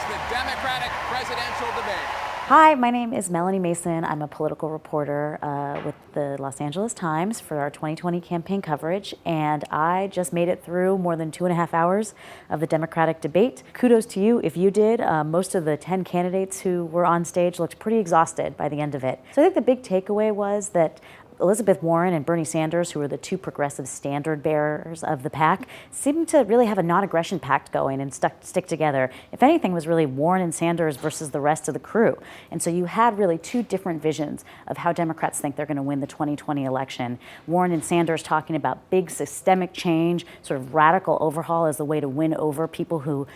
the Democratic presidential debate. Hi, my name is Melanie Mason. I'm a political reporter with the Los Angeles Times for our 2020 campaign coverage, and I just made it through more than 2.5 hours of the Democratic debate. Kudos to you if you did. Most of the 10 candidates who were on stage looked pretty exhausted by the end of it. So I think the big takeaway was that Elizabeth Warren and Bernie Sanders, who are the two progressive standard bearers of the pack, seemed to really have a non-aggression pact going and stick together. If anything, it was really Warren and Sanders versus the rest of the crew. And so you had really two different visions of how Democrats think they're going to win the 2020 election. Warren and Sanders talking about big systemic change, sort of radical overhaul as the way to win over people who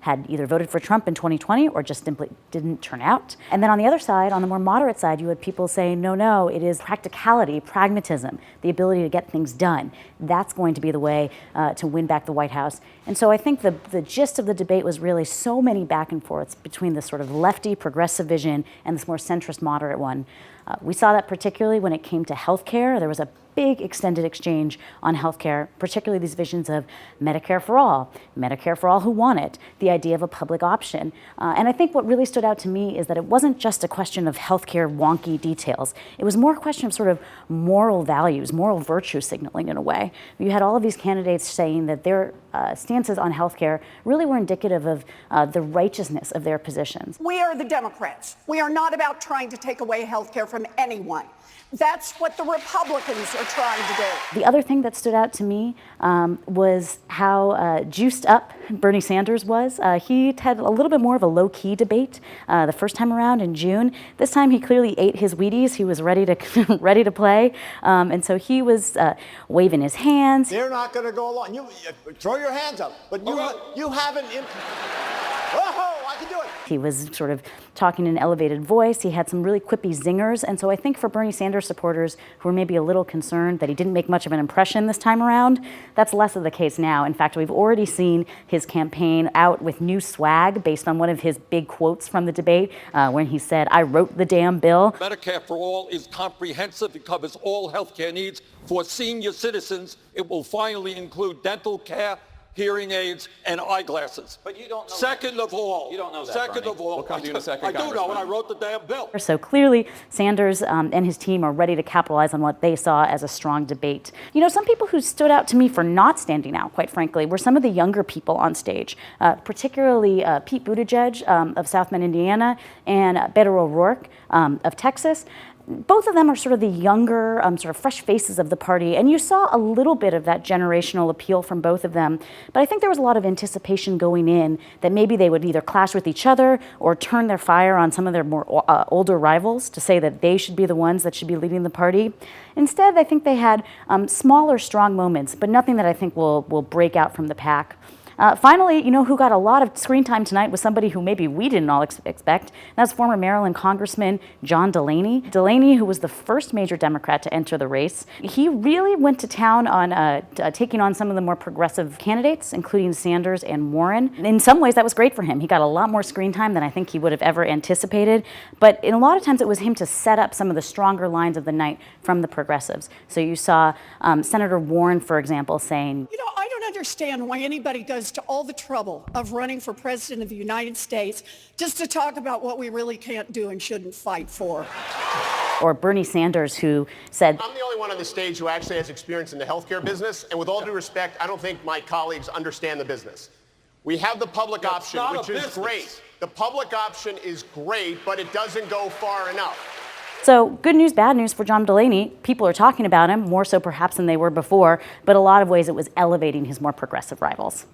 had either voted for Trump in 2020 or just simply didn't turn out. And then on the other side, on the more moderate side, you had people saying, no, it is practicality, pragmatism, the ability to get things done. That's going to be the way to win back the White House. And so I think the gist of the debate was really so many back and forths between this sort of lefty progressive vision and this more centrist moderate one. We saw that particularly when it came to healthcare. There was a big extended exchange on healthcare, particularly these visions of Medicare for all who want it, the idea of a public option. And I think what really stood out to me is that it wasn't just a question of healthcare wonky details. It was more a question of sort of moral values, moral virtue signaling in a way. You had all of these candidates saying that their stances on healthcare really were indicative of the righteousness of their positions. We are the Democrats. We are not about trying to take away healthcare from anyone. That's what the Republicans are trying to do. The other thing that stood out to me was how juiced up Bernie Sanders was. He had a little bit more of a low-key debate the first time around in June. This time he clearly ate his Wheaties. He was ready to ready to play, and so he was waving his hands. They're not going to go along. You throw your hands up, but you haven't. Whoa, I can do it. He was sort of talking in an elevated voice. He had some really quippy zingers. And so I think for Bernie Sanders supporters who were maybe a little concerned that he didn't make much of an impression this time around, that's less of the case now. In fact, we've already seen his campaign out with new swag based on one of his big quotes from the debate when he said, "I wrote the damn bill." Medicare for all is comprehensive. It covers all health care needs for senior citizens. It will finally include dental care, hearing aids, and eyeglasses. But you don't know Second that. of all. You don't know that, Second Bernie. of all. We'll come to you in a second, I do know, Congressman. and I wrote the damn bill. So clearly, Sanders and his team are ready to capitalize on what they saw as a strong debate. You know, some people who stood out to me for not standing out, quite frankly, were some of the younger people on stage, particularly Pete Buttigieg of South Bend, Indiana, and Beto O'Rourke of Texas. Both of them are sort of the younger, sort of fresh faces of the party, and you saw a little bit of that generational appeal from both of them. But I think there was a lot of anticipation going in that maybe they would either clash with each other or turn their fire on some of their more older rivals to say that they should be the ones that should be leading the party. Instead, I think they had smaller, strong moments, but nothing that I think will break out from the pack. Finally, you know who got a lot of screen time tonight was somebody who maybe we didn't all expect. That's former Maryland Congressman John Delaney. Delaney, who was the first major Democrat to enter the race, he really went to town on taking on some of the more progressive candidates, including Sanders and Warren. In some ways, that was great for him. He got a lot more screen time than I think he would have ever anticipated. But in a lot of times, it was him to set up some of the stronger lines of the night from the progressives. So you saw Senator Warren, for example, saying, You know, I don't understand why anybody goes to all the trouble of running for president of the United States just to talk about what we really can't do and shouldn't fight for. Or Bernie Sanders, who said, I'm the only one on the stage who actually has experience in the healthcare business, and with all due respect, I don't think my colleagues understand the business. We have the public option, which is great. The public option is great, but it doesn't go far enough. So good news, bad news for John Delaney. People are talking about him, more so perhaps than they were before, but a lot of ways it was elevating his more progressive rivals.